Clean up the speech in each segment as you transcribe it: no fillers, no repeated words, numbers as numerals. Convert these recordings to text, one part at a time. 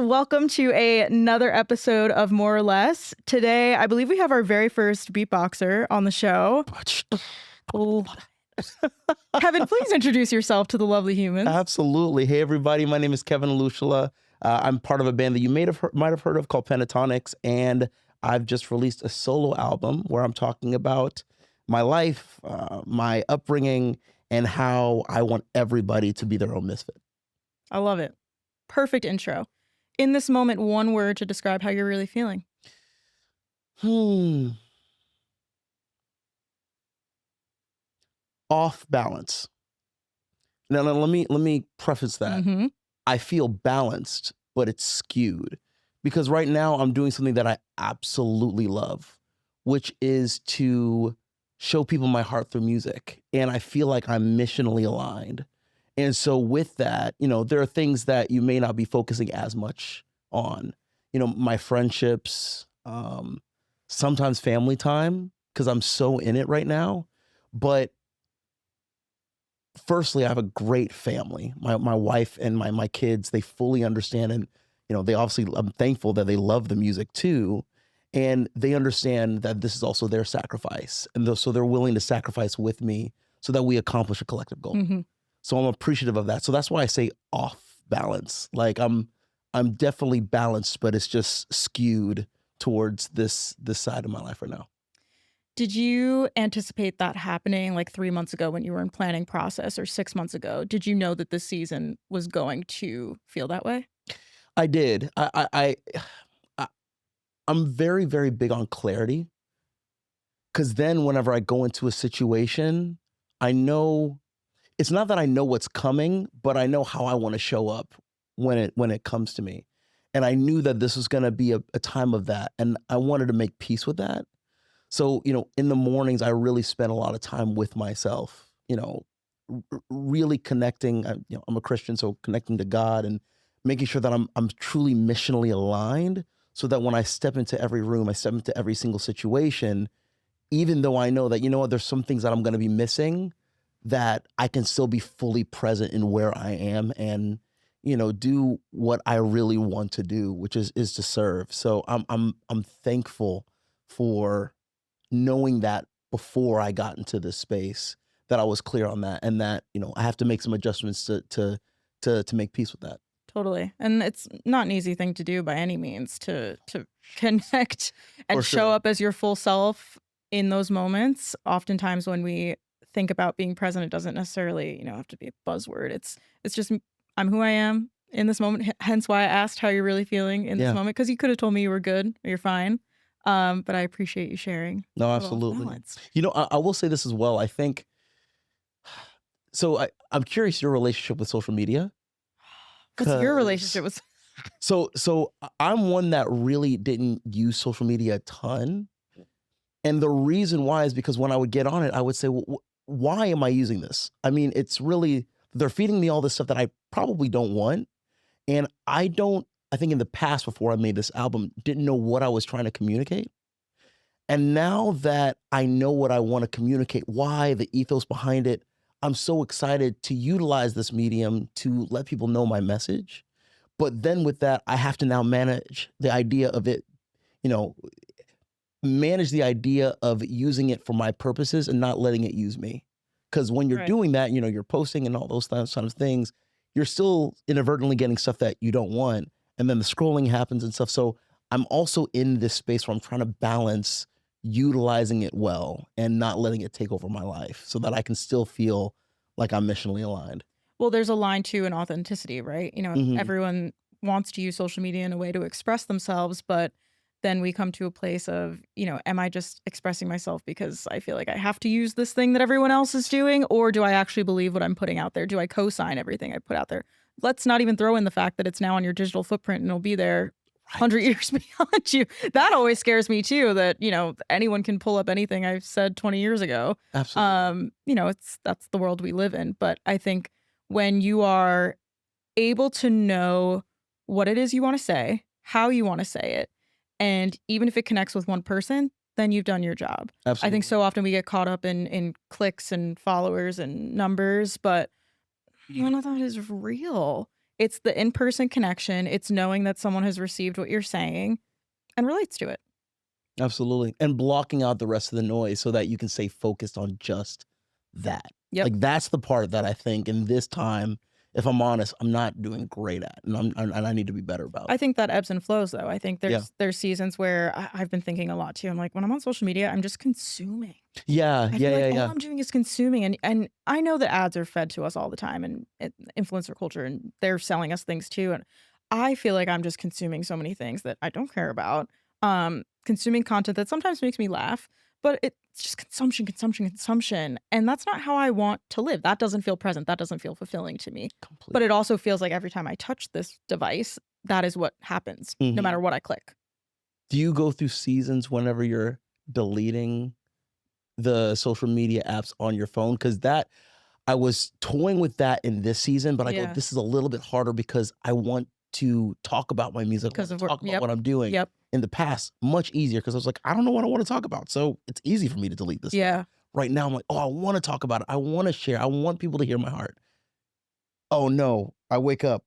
Welcome to another episode of More or Less. Today, I believe we have our very first beatboxer on the show. Oh. Kevin, please introduce yourself to the lovely humans. Absolutely. Hey, everybody. My name is Kevin Olusola. I'm part of a band that you might have heard of called Pentatonics, and I've just released a solo album where I'm talking about my life, my upbringing, and how I want everybody to be their own misfit. I love it. Perfect intro. In this moment, one word to describe how you're really feeling. Off balance. Now, let me preface that. Mm-hmm. I feel balanced, but it's skewed because right now I'm doing something that I absolutely love, which is to show people my heart through music. And I feel like I'm missionally aligned. And so with that, there are things that you may not be focusing as much on, my friendships, sometimes family time, because I'm so in it right now. But firstly, I have a great family. My wife and my kids, they fully understand, and they obviously, I'm thankful that they love the music too, and they understand that this is also their sacrifice, and so they're willing to sacrifice with me so that we accomplish a collective goal. Mm-hmm. So I'm appreciative of that. So that's why I say off balance. Like I'm definitely balanced, but it's just skewed towards this side of my life right now. Did you anticipate that happening like 3 months ago when you were in planning process, or 6 months ago? Did you know that this season was going to feel that way? I did. I I'm very, very big on clarity, because then whenever I go into a situation, I know it's not that I know what's coming, but I know how I want to show up when it comes to me. And I knew that this was going to be a time of that, and I wanted to make peace with that. So, in the mornings, I really spent a lot of time with myself, really connecting. I'm a Christian, so connecting to God and making sure that I'm truly missionally aligned, so that when I step into every room, I step into every single situation, even though I know that, there's some things that I'm going to be missing, that I can still be fully present in where I am and, do what I really want to do, which is to serve. So I'm thankful for knowing that before I got into this space, that I was clear on that, and that, I have to make some adjustments to make peace with that. Totally. And it's not an easy thing to do by any means, to connect and For show sure. up as your full self in those moments. Oftentimes when we think about being present, it doesn't necessarily, have to be a buzzword. It's just I'm who I am in this moment. Hence why I asked how you're really feeling in this Yeah. moment, because you could have told me you were good or you're fine. But I appreciate you sharing. No, A little off absolutely. balance. I will say this as well. I think so. I'm curious your relationship with social media. What's your 'Cause relationship with? I'm one that really didn't use social media a ton, and the reason why is because when I would get on it, I would say, "Well, why am I using this?" I mean, it's really, they're feeding me all this stuff that I probably don't want, and I think in the past, before I made this album, didn't know what I was trying to communicate. And now that I know what I want to communicate, why, the ethos behind it, I'm so excited to utilize this medium to let people know my message. But then with that, I have to now manage the idea of it, you know, manage the idea of using it for my purposes and not letting it use me. Because when you're Right. doing that, you're posting and all those kinds of things, you're still inadvertently getting stuff that you don't want. And then the scrolling happens and stuff. So I'm also in this space where I'm trying to balance utilizing it well and not letting it take over my life so that I can still feel like I'm missionally aligned. Well, there's a line to an authenticity, right? Hmm. Everyone wants to use social media in a way to express themselves, but then we come to a place of, am I just expressing myself because I feel like I have to use this thing that everyone else is doing? Or do I actually believe what I'm putting out there? Do I co-sign everything I put out there? Let's not even throw in the fact that it's now on your digital footprint and it'll be there 100 Right. years beyond you. That always scares me too, that, anyone can pull up anything I've said 20 years ago. Absolutely. That's the world we live in. But I think when you are able to know what it is you want to say, how you want to say it, and even if it connects with one person, then you've done your job. I think Absolutely. so often we get caught up in clicks and followers and numbers, but none of that is real. It's the in-person connection. It's knowing that someone has received what you're saying and relates to it. Absolutely. And blocking out the rest of the noise so that you can stay focused on just that. Yep. Like that's the part that I think in this time, if I'm honest, I'm not doing great at, and I need to be better about. I think that ebbs and flows, though. I think Yeah. there's seasons where I've been thinking a lot too. I'm like, when I'm on social media, I'm just consuming. Yeah, I yeah, feel like yeah, all yeah. I'm doing is consuming, and I know that ads are fed to us all the time, and influencer culture, and they're selling us things too. And I feel like I'm just consuming so many things that I don't care about. Consuming content that sometimes makes me laugh, but it's just consumption, consumption, consumption, and that's not how I want to live. That doesn't feel present. That doesn't feel fulfilling to me. But Completely. it also feels like every time I touch this device, that is what happens, no matter Mhm. what I click. Do you go through seasons whenever you're deleting the social media apps on your phone? Because that I was toying with that in this season, but I go, Yeah, this is a little bit harder because I want to talk about my music. I want because to of where. talk about Yep, what I'm doing. yep, In the past, much easier because I was like, I don't know what I want to talk about. So it's easy for me to delete this stuff. yeah. Right now, I'm like, oh, I want to talk about it. I want to share. I want people to hear my heart. Oh no. I wake up.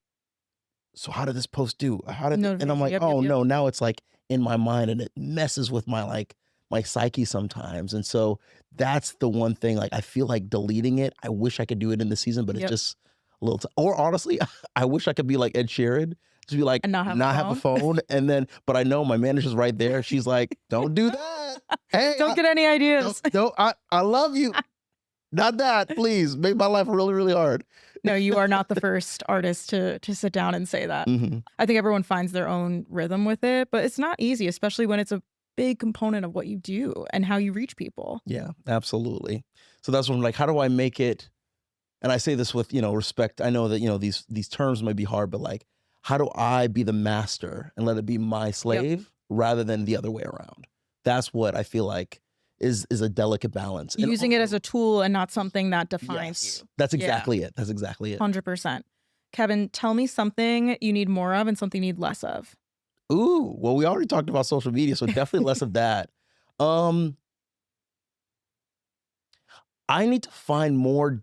So how did this post do? And I'm Notification. like, Yep, yep, oh yep. no, now it's like in my mind and it messes with my my psyche sometimes. And so that's the one thing. Like I feel like deleting it. I wish I could do it in the season, but it's Yep. just a little or honestly, I wish I could be like Ed Sheeran. Just be like, And not have a not have a phone. phone. And then, but I know my manager's right there. She's like, don't do that. Hey, Don't get any ideas. I love you. Not that, please. Make my life really, really hard. No, you are not the first artist to sit down and say that. Mhm. I think everyone finds their own rhythm with it, but it's not easy, especially when it's a big component of what you do and how you reach people. Yeah, absolutely. So that's when I'm like, how do I make it? And I say this with, respect. I know that, these terms might be hard, but like, how do I be the master and let it be my Yep. slave rather than the other way around? That's what I feel like is a delicate balance. And Using it as also, a tool and not something that defines yes, you. that's Yeah, exactly it. That's exactly it. 100%. Kevin, tell me something you need more of and something you need less of. Ooh, well, we already talked about social media, so definitely less of that. Um, I need to find more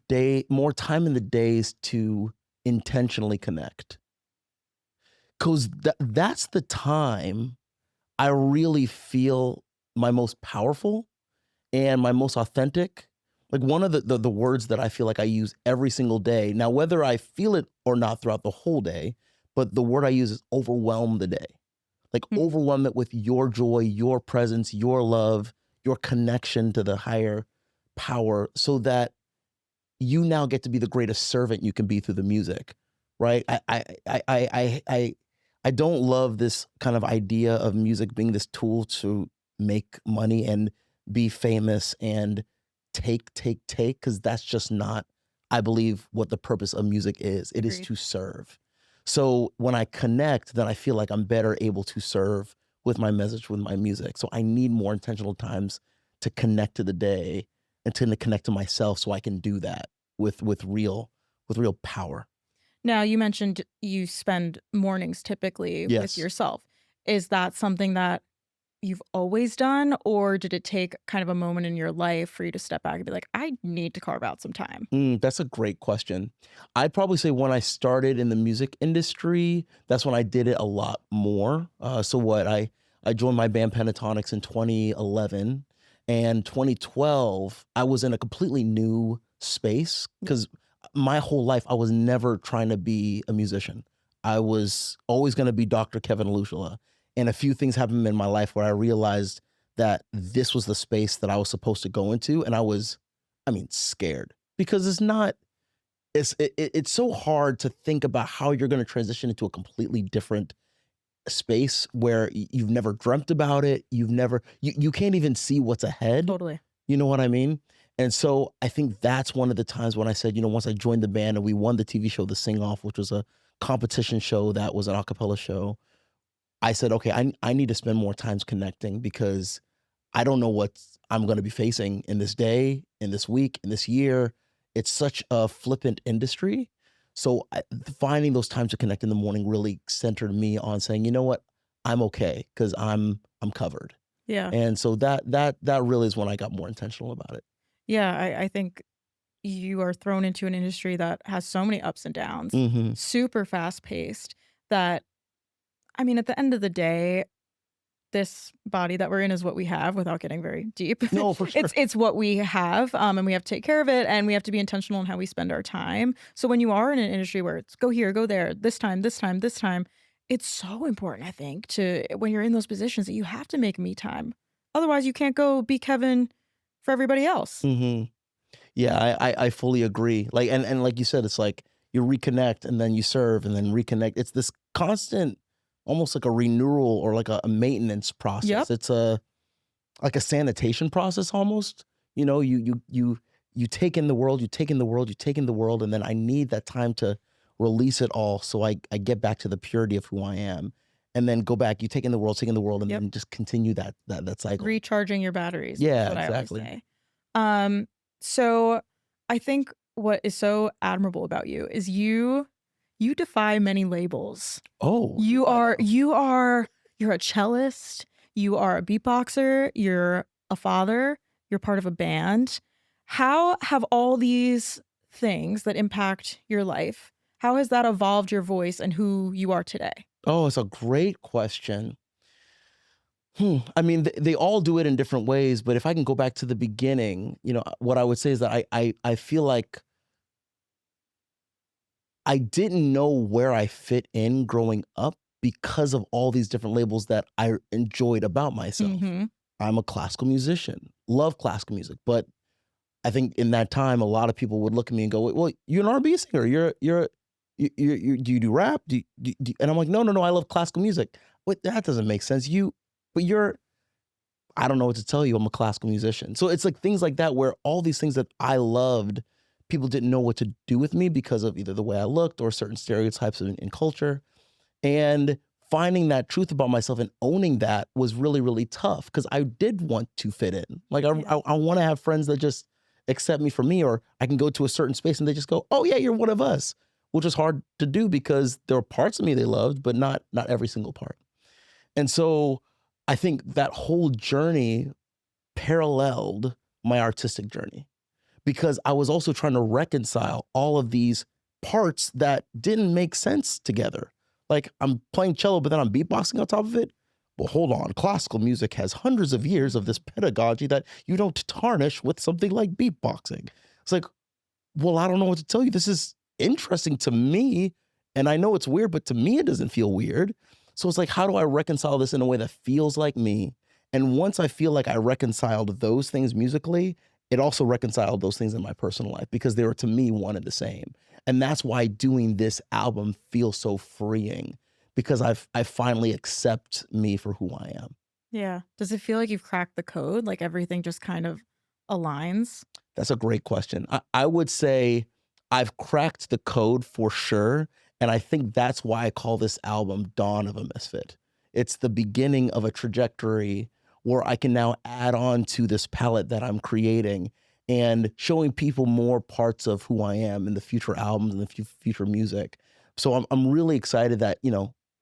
time in the days to intentionally connect. Cause that's the time I really feel my most powerful and my most authentic. Like one of the words that I feel like I use every single day. Now, whether I feel it or not throughout the whole day, but the word I use is overwhelm the day. Like Mm, overwhelm it with your joy, your presence, your love, your connection to the higher power so that you now get to be the greatest servant you can be through the music, right? I don't love this kind of idea of music being this tool to make money and be famous and take, because that's just not, I believe, what the purpose of music is. It is agreed. to serve. So when I connect, then I feel like I'm better able to serve with my message, with my music. So I need more intentional times to connect to the day and to connect to myself so I can do that with real power. Now, you mentioned you spend mornings typically with Yes. yourself. Is that something that you've always done, or did it take kind of a moment in your life for you to step back and be like, I need to carve out some time? That's a great question. I'd probably say when I started in the music industry, that's when I did it a lot more. So what I joined my band Pentatonics in 2011, and 2012 I was in a completely new space Yep. because my whole life I was never trying to be a musician. I was always going to be Dr. Kevin Olusola, and a few things happened in my life where I realized that this was the space that I was supposed to go into, and scared because it's so hard to think about how you're going to transition into a completely different space where you've never dreamt about it. You can't even see what's ahead. Totally. You know what I mean? And so I think that's one of the times when I said, once I joined the band and we won the TV show The Sing Off, which was a competition show that was an a cappella show, I said, okay, I need to spend more times connecting because I don't know what I'm going to be facing in this day, in this week, in this year. It's such a flippant industry. So finding those times to connect in the morning really centered me on saying, you know what, I'm okay because I'm covered. Yeah. And so that really is when I got more intentional about it. Yeah. I think you are thrown into an industry that has so many ups and downs, Mhm. super fast paced, that I mean, at the end of the day, this body that we're in is what we have without getting very deep. No, for sure. It's what we have, and we have to take care of it, and we have to be intentional in how we spend our time. So when you are in an industry where it's go here, go there, this time, this time, this time, it's so important, I think, to when you're in those positions that you have to make me time. Otherwise, you can't go be Kevin for everybody else. Mhm. Yeah, I fully agree. Like, and like you said, it's like you reconnect and then you serve and then reconnect. It's this constant, almost like a renewal or like a maintenance process. Yep. It's like a sanitation process almost. You take in the world, you take in the world, you take in the world, and then I need that time to release it all so I get back to the purity of who I am. And then go back, you take in the world, and Yep. then just continue that cycle. Recharging your batteries is Yeah, what I always exactly. say. Um, so I think what is so admirable about you is you defy many labels. Oh, do You I are know? you are you're a cellist, you are a beatboxer, you're a father, you're part of a band. How have all these things that impact your life, how has that evolved your voice and who you are today? Oh, it's a great question. I mean, they all do it in different ways, but if I can go back to the beginning, what I would say is that I feel like I didn't know where I fit in growing up because of all these different labels that I enjoyed about myself. Mhm. I'm a classical musician, love classical music, but I think in that time, a lot of people would look at me and go, "Well, you're an R&B singer. Do you do rap? And I'm like, no, no, no. I love classical music. Wait, that doesn't make sense. But you're I don't know what to tell you. I'm a classical musician. So it's like things like that where all these things that I loved, people didn't know what to do with me because of either the way I looked or certain stereotypes in culture. And finding that truth about myself and owning that was really, really tough because I did want to fit in. Like Yeah. I want to have friends that just accept me for me, or I can go to a certain space and they just go, "Oh yeah, you're one of us," which is hard to do because there were parts of me they loved, but not every single part. And so I think that whole journey paralleled my artistic journey because I was also trying to reconcile all of these parts that didn't make sense together. Like I'm playing cello, but then I'm beatboxing on top of it. Well, hold on. Classical music has hundreds of years of this Mhm. pedagogy that you don't tarnish with something like beatboxing. It's like, well, I don't know what to tell you. This is interesting to me. And I know it's weird, but to me, it doesn't feel weird. So it's like, how do I reconcile this in a way that feels like me? And once I feel like I reconciled those things musically, it also reconciled those things in my personal life because they were to me one and the same. And that's why doing this album feels so freeing because I finally accept me for who I am. Yeah. Does it feel like you've cracked the code? Like everything just kind of aligns? That's a great question. I would say I've cracked the code for sure. And I think that's why I call this album Dawn of a Misfit. It's the beginning of a trajectory where I can now add on to this palette that I'm creating and showing people more parts of who I am in the future albums and the future music. So I'm really excited that,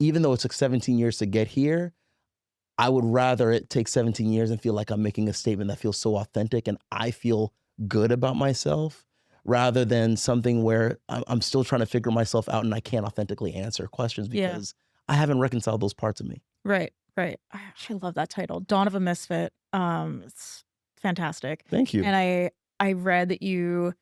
even though it took 17 years to get here, I would rather it take 17 years and feel like I'm making a statement that feels so authentic and I feel good about myself rather than something where I'm still trying to figure myself out and I can't authentically answer questions Yeah. because I haven't reconciled those parts of me. Right, right. I actually love that title, Dawn of a Misfit. It's fantastic. Thank you. And I read that you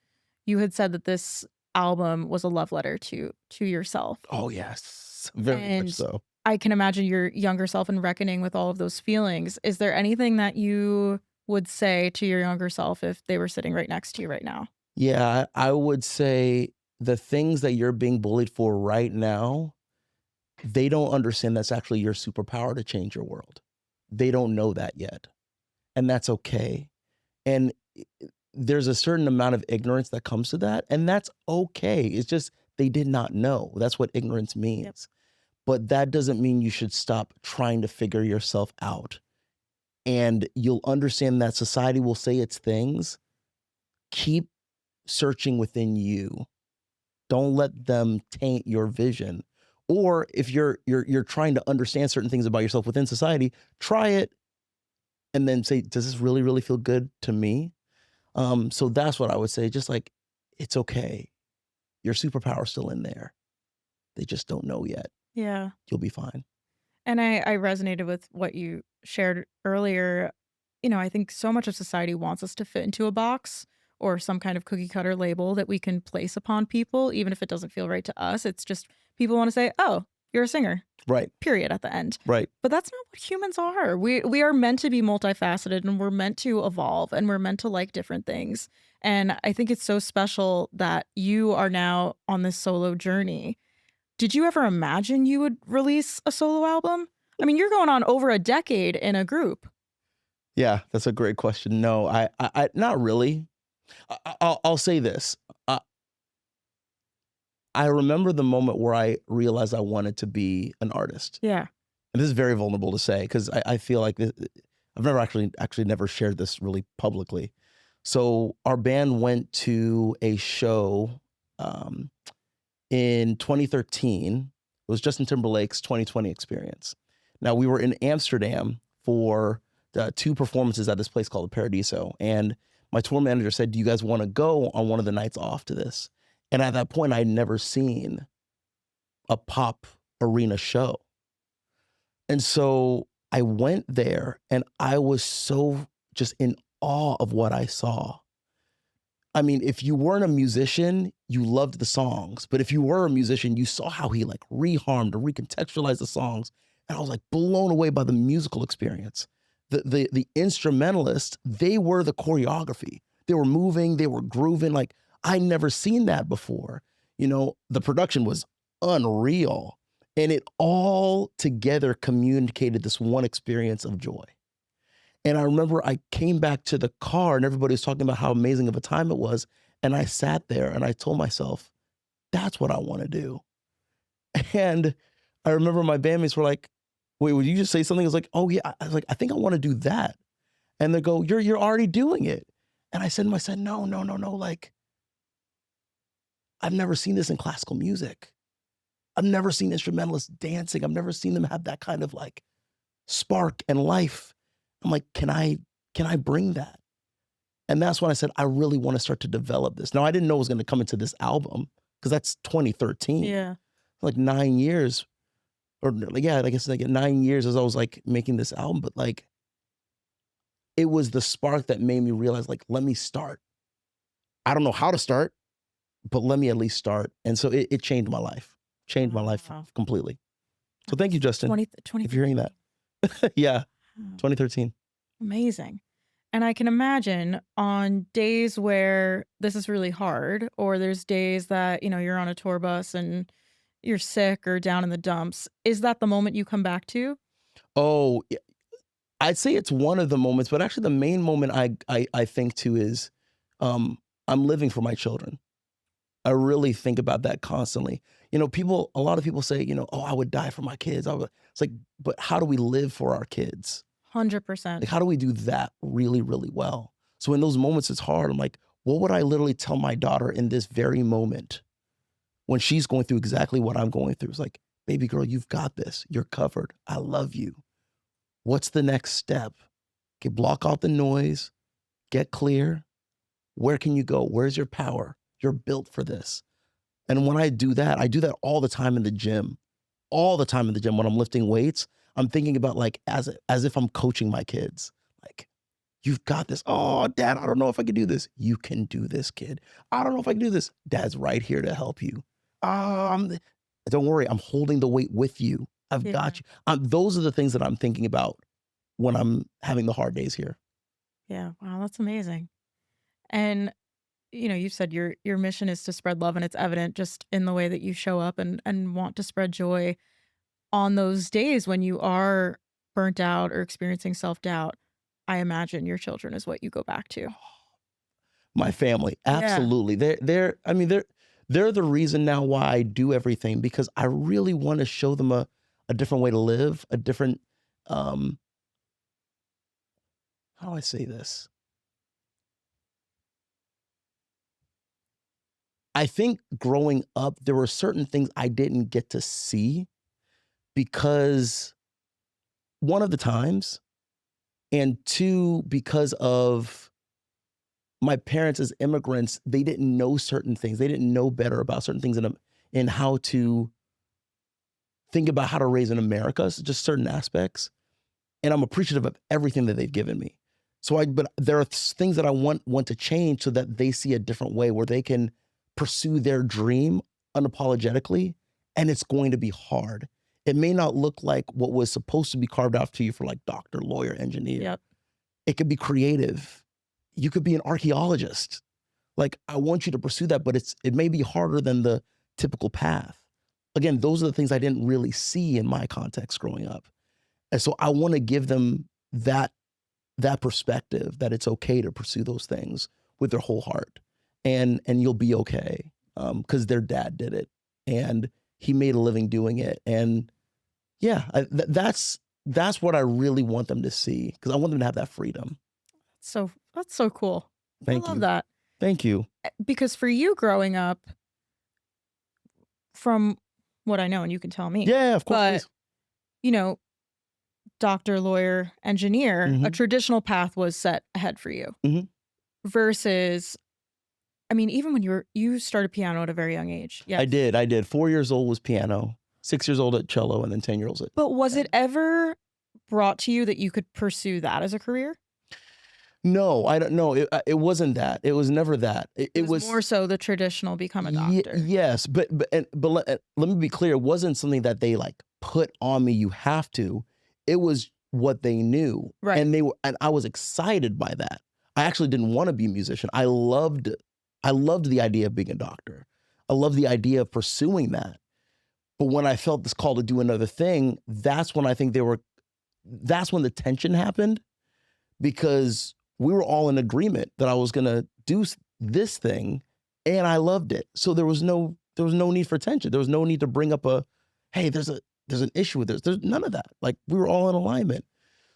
had said that this album was a love letter to yourself. Oh, yes. Very much And so. I can imagine your younger self and reckoning with all of those feelings. Is there anything that you would say to your younger self if they were sitting right next to you right now? Yeah, I would say the things that you're being bullied for right now, they don't understand that's actually your superpower to change your world. They don't know that yet. And that's okay. And there's a certain amount of ignorance that comes to that, and that's okay. It's just they did not know. That's what ignorance Yep. means. But that doesn't mean you should stop trying to figure yourself out. And you'll understand that society will say its things. Keep searching within you. Don't let them taint your vision. Or if you're trying to understand certain things about yourself within society, try it and then say, does this really, really feel good to me? So that's what I would say. Just like it's okay. Your superpower's still in there. They just don't know yet. Yeah. You'll be fine. And I resonated with what you shared earlier. You know, I think so much of society wants us to fit into a box or some kind of cookie cutter label that we can place upon people, even if it doesn't feel right to us. It's just people want to say, oh, you're a singer, Right. period, at the end. Right. But that's not what humans are. We are meant to be multifaceted and we're meant to evolve and we're meant to like different things. And I think it's so special that you are now on this solo journey. Did you ever imagine you would release a solo album? I mean, you're going on over a decade in a group. Yeah, that's a great question. No, I not really. I'll say this. Uh, I remember the moment where I realized I wanted to be an artist. Yeah. And this is very vulnerable to say because I feel like I've never actually never shared this really publicly. So our band went to a show um, in 2013. It was Justin Timberlake's 2020 experience. Now we were in Amsterdam for the 2 performances at this place called the Paradiso, and my tour manager said, "Do you guys want to go on one of the nights off to this?" And at that point, I'd never seen a pop arena show. And so I went there and I was so just in awe of what I saw. I mean, if you weren't a musician, you loved the songs. But if you were a musician, you saw how he like reharmed or recontextualized the songs. And I was like blown away by the musical experience. The instrumentalists, they were the choreography. They were moving, they were grooving. Like I never seen that before. You know, the production was unreal. And it all together communicated this one experience of joy. And I remember I came back to the car and everybody was talking about how amazing of a time it was. And I sat there and I told myself, that's what I want to do. And I remember my bandmates were like, wait, would you just say something? I was like, oh yeah. I was like, I think I want to do that. And they go, you're already doing it. And I said to myself, no, no, no, no. Like, I've never seen this in classical music. I've never seen instrumentalists dancing. I've never seen them have that kind of like spark and life. I'm like, can I bring that? And that's when I said, I really want to start to develop this. Now, I didn't know it was going to come into this album because that's 2013, Yeah. like 9 years, or like, yeah, I guess like 9 years as I was like making this album. But like, it was the spark that made me realize, like, let me start. I don't know how to start, but let me at least start. And so it changed my life Wow. completely. So thank you, Justin, 20, if you're hearing that. Yeah, Wow. 2013. Amazing. And I can imagine on days where this is really hard, or there's days that, you know, you're on a tour bus and you're sick or down in the dumps, is that the moment you come back to? Oh, I'd say it's one of the moments, but actually the main moment I think to is, um, I'm living for my children. I really think about that constantly. You know, a lot of people say, you know, "Oh, I would die for my kids." It's like, but how do we live for our kids? Like, 100%. how do we do that really, really well? So in those moments, it's hard. I'm like, what would I literally tell my daughter in this very moment when she's going through exactly what I'm going through? It's like, baby girl, you've got this. You're covered. I love you. What's the next step? Okay, block out the noise, get clear. Where can you go? Where's your power? You're built for this. And when I do that all the time in the gym. All the time in the gym when I'm lifting weights, I'm thinking about like as if I'm coaching my kids. Like, you've got this. Oh, dad, I don't know if I can do this. You can do this, kid. I don't know if I can do this. Dad's right here to help you. Don't worry, I'm holding the weight with you. I've Yeah. got you. Those are the things that I'm thinking about when I'm having the hard days here. Yeah. Wow, that's amazing. And you know, you said your mission is to spread love and it's evident just in the way that you show up and want to spread joy on those days when you are burnt out or experiencing self-doubt. I imagine your children is what you go back to. My family, Yeah. absolutely. They're the reason now why I do everything because I really want to show them a different way to live, a different um how do I say this? I think growing up there were certain things I didn't get to see because one of the times and two because of my parents as immigrants, they didn't know certain things. They didn't know better about certain things in how to think about how to raise in America, so just certain aspects. And I'm appreciative of everything that they've given me. But there are things that I want to change so that they see a different way where they can pursue their dream unapologetically, and it's going to be hard. It may not look like what was supposed to be carved out to you for like doctor, lawyer, engineer. Yep. It could be creative. You could be an archaeologist. Like, I want you to pursue that, but it may be harder than the typical path. Again, those are the things I didn't really see in my context growing up. And so I want to give them that perspective that it's okay to pursue those things with their whole heart, and you'll be okay, because their dad did it and he made a living doing it. And yeah, that's what I really want them to see, because I want them to have that freedom. So that's so cool. Thank I love you. that. Thank you. Because for you growing up, from what I know, and you can tell me, Yeah, of course. but Please. you know, doctor, lawyer, engineer, a traditional path was set ahead for you. Mhm. Versus, I mean, even when you started piano at a very young age. Yes. I did. 4 years old was piano, 6 years old at cello, and then 10 years old at. But was it ever brought to you that you could pursue that as a career? No, I don't know. It wasn't that. It was never that. It was more so the traditional become a doctor. Yes, but let me be clear. It wasn't something that they like put on me. You have to. It was what they knew, Right. and I was excited by that. I actually didn't want to be a musician. I loved the idea of being a doctor. I loved the idea of pursuing that. But when I felt this call to do another thing, that's when I think that's when the tension happened, because we were all in agreement that I was going to do this thing, and I loved it. So there was no need for tension. There was no need to bring up hey, there's an issue with this. There's none of that. Like, we were all in alignment.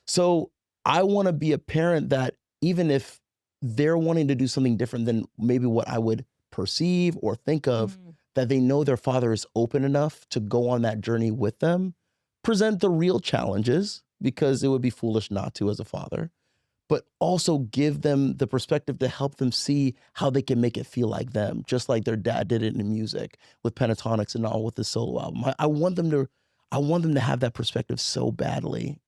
So I want to be a parent that, even if they're wanting to do something different than maybe what I would perceive or think of, that they know their father is open enough to go on that journey with them, present the real challenges, because it would be foolish not to as a father, but also give them the perspective to help them see how they can make it feel like them, just like their dad did it in music with Pentatonics and all with the solo album. I want them to have that perspective so badly,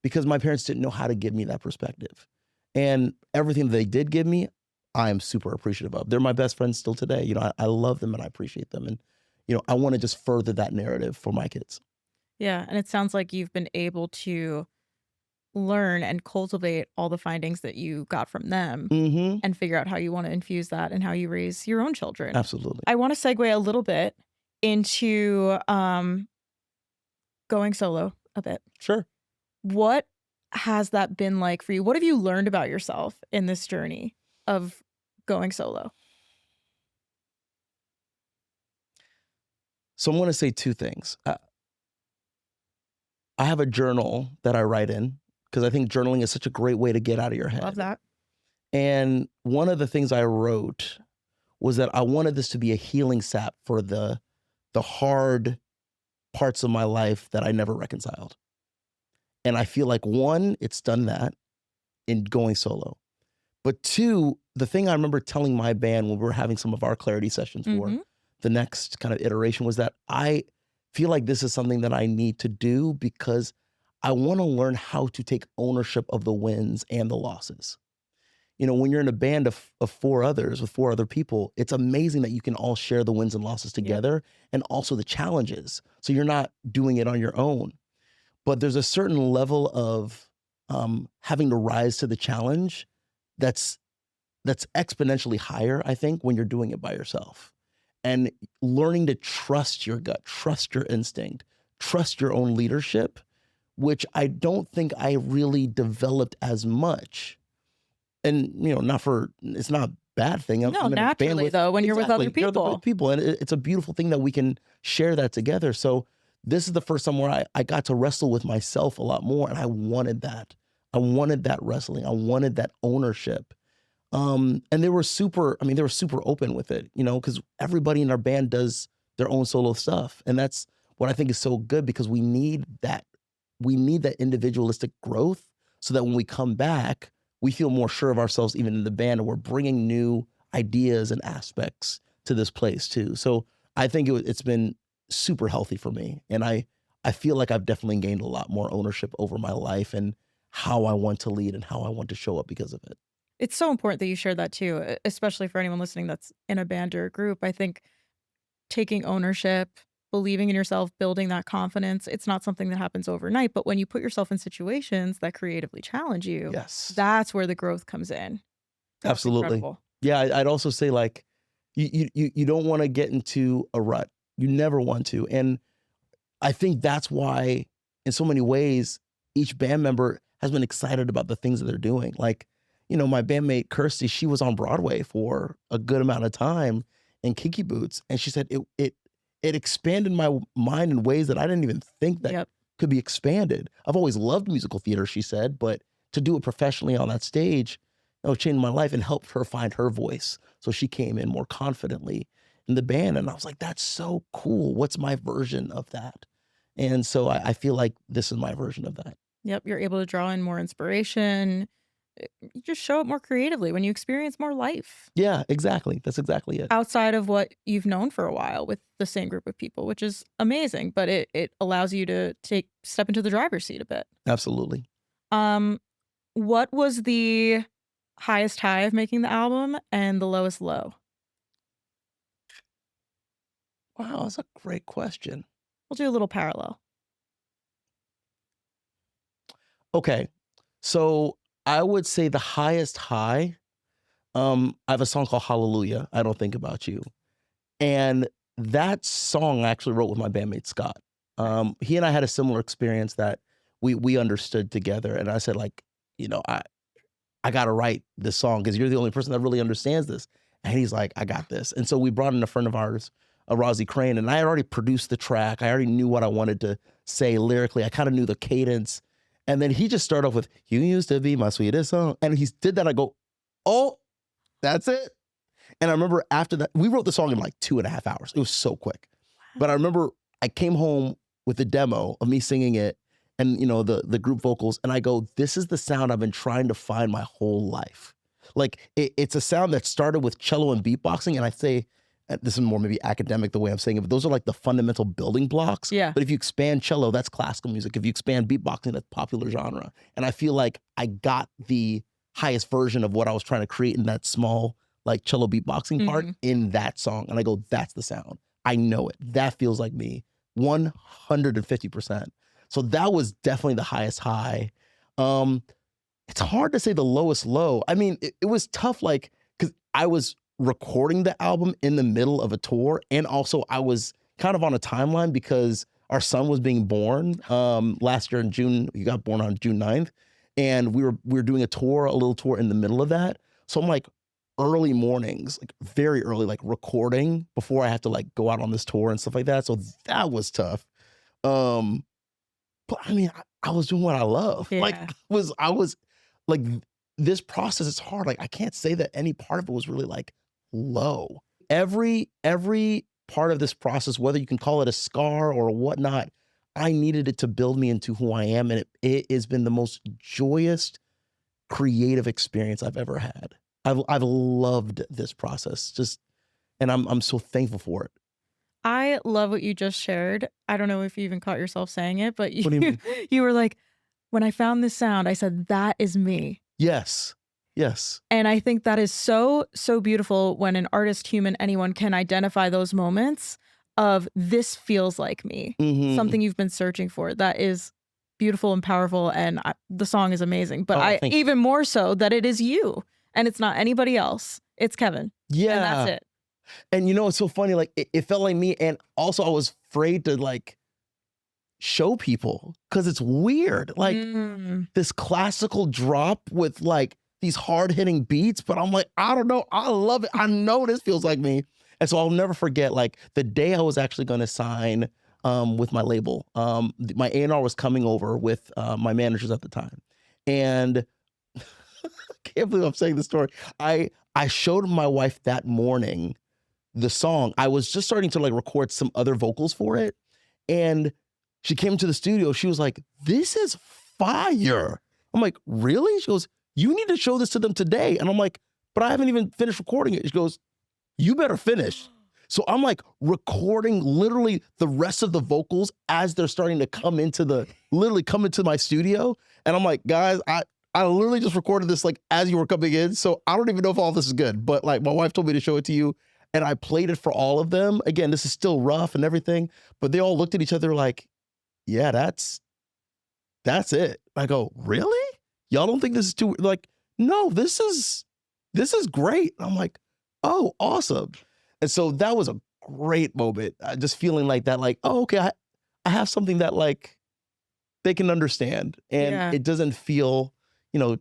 because my parents didn't know how to give me that perspective. And everything they did give me, I am super appreciative of. They're my best friends still today. You know, I love them and I appreciate them. And, you know, I want to just further that narrative for my kids. Yeah, and it sounds like you've been able to learn and cultivate all the findings that you got from them, and figure out how you want to infuse that and how you raise your own children. Absolutely. I want to segue a little bit into going solo a bit. Sure. What has that been like for you? What have you learned about yourself in this journey of going solo? So I'm going to say two things. I have a journal that I write in, because I think journaling is such a great way to get out of your head. Love that. And one of the things I wrote was that I wanted this to be a healing sap for the hard parts of my life that I never reconciled. And I feel like, one, it's done that in going solo. But two, the thing I remember telling my band when we were having some of our clarity sessions for the next kind of iteration was that I feel like this is something that I need to do, because I want to learn how to take ownership of the wins and the losses. You know, when you're in a band of four others, with four other people, it's amazing that you can all share the wins and losses together, and also the challenges. So you're not doing it on your own. But there's a certain level of having to rise to the challenge that's exponentially higher, I think, when you're doing it by yourself. And learning to trust your gut, trust your instinct, trust your own leadership, which I don't think I really developed as much. And, you know, it's not a bad thing. No, naturally, though, when you're with other people. You're with people, and it's a beautiful thing that we can share that together. So this is the first time where I got to wrestle with myself a lot more, and I wanted that. I wanted that wrestling. I wanted that ownership. And they were super open with it, you know, because everybody in our band does their own solo stuff. And that's what I think is so good, because we need that individualistic growth, so that when we come back, we feel more sure of ourselves even in the band, and we're bringing new ideas and aspects to this place too. So I think it's been super healthy for me, and I feel like I've definitely gained a lot more ownership over my life and how I want to lead and how I want to show up because of it. It's so important that you share that too, especially for anyone listening that's in a band or a group. I think taking ownership, believing in yourself, building that confidence, it's not something that happens overnight, but when you put yourself in situations that creatively challenge you, Yes, that's where the growth comes in. That's absolutely. incredible. Yeah, I'd also say like you don't want to get into a rut. You never want to, and I think that's why, in so many ways, each band member has been excited about the things that they're doing. Like, my bandmate Kirsty, she was on Broadway for a good amount of time in Kinky Boots, and she said it expanded my mind in ways that I didn't even think that Yep. could be expanded. I've always loved musical theater, she said, but to do it professionally on that stage, changed my life and helped her find her voice. So she came in more confidently in the band, and I was like, "That's so cool. What's my version of that?" And so I feel like this is my version of that. Yep. You're able to draw in more inspiration. You just show up more creatively when you experience more life Yeah, exactly. That's exactly it. outside of what you've known for a while with the same group of people, which is amazing. But it allows you to step into the driver's seat a bit. Absolutely. Um, what was the highest high of making the album and the lowest low? Wow, that's a great question. We'll do a little parallel. Okay, so I would say the highest high, I have a song called Hallelujah, I Don't Think About You, and that song I actually wrote with my bandmate Scott. Nice. He and I had a similar experience that we understood together, and I said, like, I gotta write this song because you're the only person that really understands this. And he's like, I got this. And so we brought in a friend of ours, Rozzy Crane, and I had already produced the track. I already knew what I wanted to say lyrically. I kind of knew the cadence. And then he just started off with, "You used to be my sweetest song." And he did that. I go, "Oh, that's it." And I remember after that, we wrote the song in like 2.5 hours. It was so quick. But I remember I came home with the demo of me singing it and the group vocals, and I go, "This is the sound I've been trying to find my whole life." Like it's a sound that started with cello and beatboxing, and I say this is more maybe academic the way I'm saying it, but those are like the fundamental building blocks. Yeah. But if you expand cello, that's classical music. If you expand beatboxing, that's popular genre. And I feel like I got the highest version of what I was trying to create in that small like cello beatboxing part Mhm. in that song. And I go, "That's the sound. I know it. That feels like me 150%." So that was definitely the highest high. Um, it's hard to say the lowest low. I mean, it was tough, like, because I was recording the album in the middle of a tour, and also I was kind of on a timeline because our son was being born last year in June. He got born on June 9th, and we were doing a little tour in the middle of that. So I'm like early mornings, like very early, like recording before I have to like go out on this tour and stuff like that. So that was tough. Um, but I mean, I was doing what I love. Like Yeah. I was like this process is hard. Like I can't say that any part of it was really like low. Every part of this process, whether you can call it a scar or whatnot, I needed it to build me into who I am. And it has been the most joyous, creative experience I've ever had. I've loved this process. Just and I'm so thankful for it. I love what you just shared. I don't know if you even caught yourself saying it, but What do you mean? you were like, "When I found this sound, I said, that is me." Yes. Yes. And I think that is so, so beautiful when an artist, human, anyone can identify those moments of this feels like me, Mhm. something you've been searching for. That is beautiful and powerful. And the song is amazing. But Oh, I thank you. even more so that it is you and it's not anybody else. It's Kevin. And that's Yeah. it. And it's so funny, like it felt like me, and also I was afraid to like show people because it's weird. Like Mm. this classical drop with like these hard hitting beats, but I'm like, I don't know, I love it. I know this feels like me. And so I'll never forget like the day I was actually gonna sign with my label. My A&R was coming over with my managers at the time. And I can't believe I'm saying this story. I showed my wife that morning the song. I was just starting to like record some other vocals for it. And she came to the studio. She was like, "This is fire." I'm like, "Really?" She goes, you need to show this to them today. And I'm like, but I haven't even finished recording it. She goes, you better finish. So I'm like recording literally the rest of the vocals as they're starting to come into my studio. And I'm like, guys, I literally just recorded this like as you were coming in. So I don't even know if all this is good, but like my wife told me to show it to you and I played it for all of them. Again, this is still rough and everything, but they all looked at each other like, yeah, that's it. I go, really? Y'all don't think this is too, like, no, this is great. I'm like, oh, awesome. And so that was a great moment. Just feeling like that, like, oh, okay, I have something that like they can understand and it doesn't feel,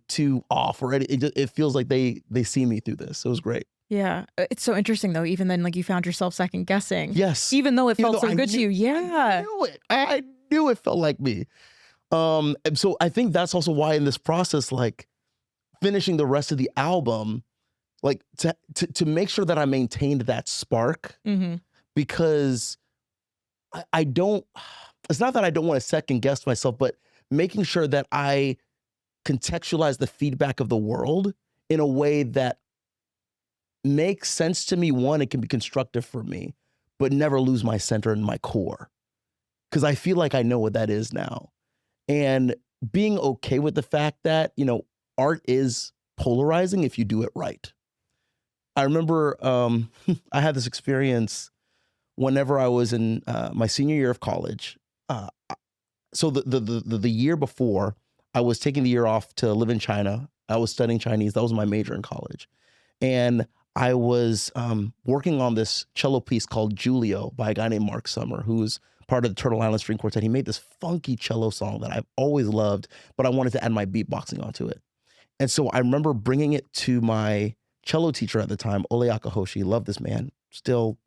too off or it feels like they see me through this. It was great. Yeah. It's so interesting though, even then, like you found yourself second guessing. Yes. Even though it felt so good to you. Yeah. I knew it. I knew it felt like me. And so I think that's also why in this process, like finishing the rest of the album, like to make sure that I maintained that spark because I don't, it's not that I don't want to second guess myself, but making sure that I contextualize the feedback of the world in a way that makes sense to me. One, it can be constructive for me, but never lose my center and my core. Because I feel like I know what that is now. And being okay with the fact that, art is polarizing if you do it right. I remember I had this experience whenever I was in my senior year of college. So the year before, I was taking the year off to live in China. I was studying Chinese. That was my major in college. And I was working on this cello piece called Julio by a guy named Mark Summer, who's part of the Turtle Island String Quartet. He made this funky cello song that I've always loved, but I wanted to add my beatboxing onto it. And so I remember bringing it to my cello teacher at the time, Ole Akahoshi. Love this man. Still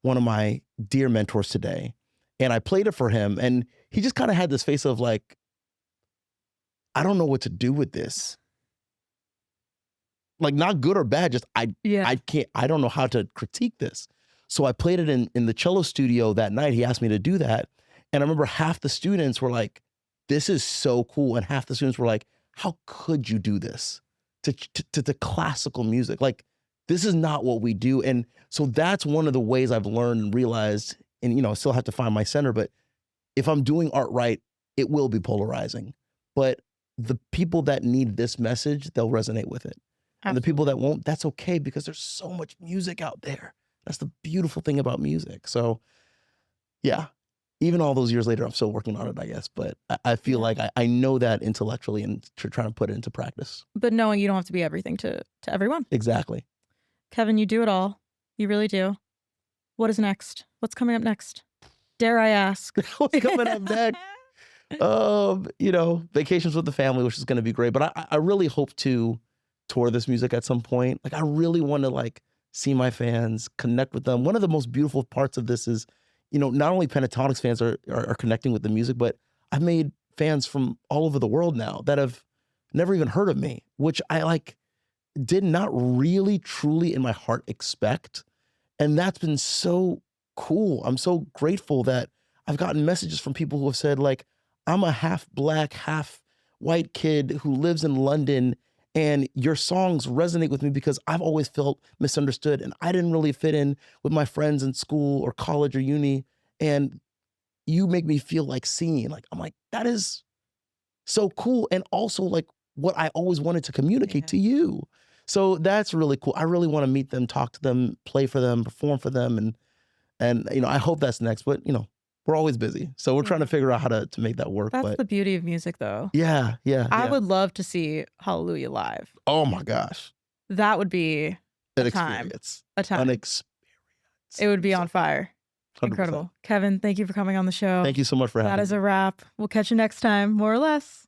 one of my dear mentors today. And I played it for him. And he just kind of had this face of like, I don't know what to do with this. Like not good or bad, just I don't know how to critique this. So I played it in the cello studio that night. He asked me to do that. And I remember half the students were like, this is so cool. And half the students were like, how could you do this to classical music? Like, this is not what we do. And so that's one of the ways I've learned and realized, and I still have to find my center, but if I'm doing art right, it will be polarizing. But the people that need this message, they'll resonate with it. Absolutely. And the people that won't, that's okay because there's so much music out there. That's the beautiful thing about music. So yeah, even all those years later, I'm still working on it, I guess. But I feel like I know that intellectually and trying to put it into practice. But knowing you don't have to be everything to everyone. Exactly. Kevin, you do it all. You really do. What is next? What's coming up next? Dare I ask? What's coming up next? Vacations with the family, which is going to be great. But I really hope to tour this music at some point. Like I really want to like see my fans, connect with them. One of the most beautiful parts of this is, not only Pentatonics fans are connecting with the music, but I've made fans from all over the world now that have never even heard of me, which I like did not really truly in my heart expect. And that's been so cool. I'm so grateful that I've gotten messages from people who have said like, I'm a half black, half white kid who lives in London and your songs resonate with me because I've always felt misunderstood and I didn't really fit in with my friends in school or college or uni. And you make me feel like seen. Like, I'm like, that is so cool. And also like what I always wanted to communicate to you. So that's really cool. I really want to meet them, talk to them, play for them, perform for them. And I hope that's next, but we're always busy. So we're trying to figure out how to make that work. That's the beauty of music though. Yeah. I would love to see Hallelujah live. Oh my gosh. That would be an experience. An experience. It would be on fire. 100%. Incredible. Kevin, thank you for coming on the show. Thank you so much for having me. That is a wrap. We'll catch you next time, more or less.